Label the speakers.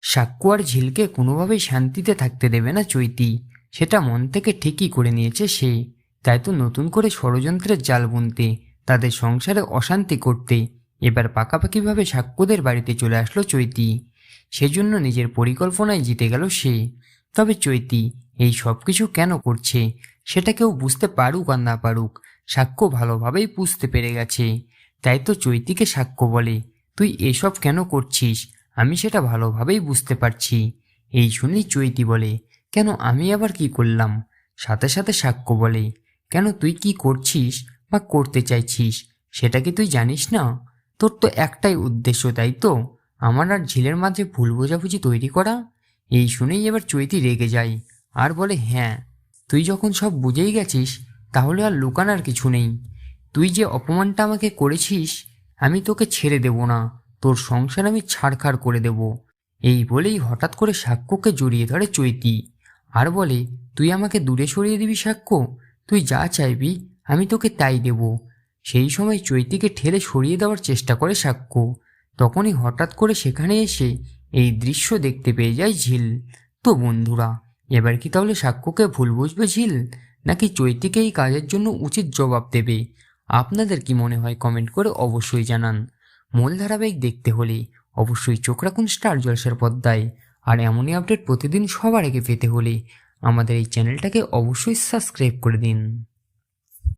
Speaker 1: সাক্ষ্য আর ঝিলকে কোনোভাবেই শান্তিতে থাকতে দেবে না চৈতি। সেটা মন থেকে ঠিকই করে নিয়েছে সে। তাই তো নতুন করে ষড়যন্ত্রের জাল বুনতে, তাদের সংসারে অশান্তি করতে এবার পাকাপাকিভাবে সাক্ষ্যদের বাড়িতে চলে আসলো চৈতি। সেজন্য নিজের পরিকল্পনায় জিতে গেল সে। তবে চৈতি এই সব কিছু কেন করছে সেটা কেউ বুঝতে পারুক আর না পারুক, সাক্ষ্য ভালোভাবেই বুঝতে পেরে গেছে। তাই তো চৈতিকে সাক্ষ্য বলে, তুই এসব কেন করছিস আমি সেটা ভালোভাবেই বুঝতে পারছি। এই শুনেই চৈতি বলে, কেন আমি আবার কি করলাম? সাথে সাথে সাক্ষ্য বলে, কেন তুই কি করছিস বা করতে চাইছিস সেটা কি তুই জানিস না? তোর তো একটাই উদ্দেশ্য, তাই তো, আমার আর ঝিলের মাঝে ভুল বোঝাবুঝি তৈরি করা। এই শুনেই এবার চৈতি রেগে যায় আর বলে, হ্যাঁ, তুই যখন সব বুঝেই গেছিস তাহলে আর লুকানোর কিছু নেই। তুই যে অপমানটা আমাকে করেছিস আমি তোকে ছেড়ে দেব না, তোর সংসার আমি ছাড়খাড় করে দেব। এই বলেই হঠাৎ করে সাক্ষ্যকে জড়িয়ে ধরে চৈতি আর বলে, তুই আমাকে দূরে সরিয়ে দিবি সাক্ষ্য, তুই যা চাইবি আমি তোকে তাই দেব। সেই সময় চৈতিকে ঠেলে সরিয়ে দেওয়ার চেষ্টা করে সাক্ষ্য। তখনই হঠাৎ করে সেখানে এসে এই দৃশ্য দেখতে পেয়ে যায় ঝিল। তো বন্ধুরা, এবার কি তাহলে সাক্ষ্যকে ভুল বুঝবে ঝিল, নাকি চৈতিকে এই কাজের জন্য উচিত জবাব দেবে? আপনাদের কি মনে হয় কমেন্ট করে অবশ্যই জানান। মূল ধারাবাহিক দেখতে হলে অবশ্যই চোখ রাখুন স্টার জলসার পর্দায়। আর এমনই আপডেট প্রতিদিন সবার আগে পেতে হলে আমাদের এই চ্যানেলটাকে অবশ্যই সাবস্ক্রাইব করে দিন।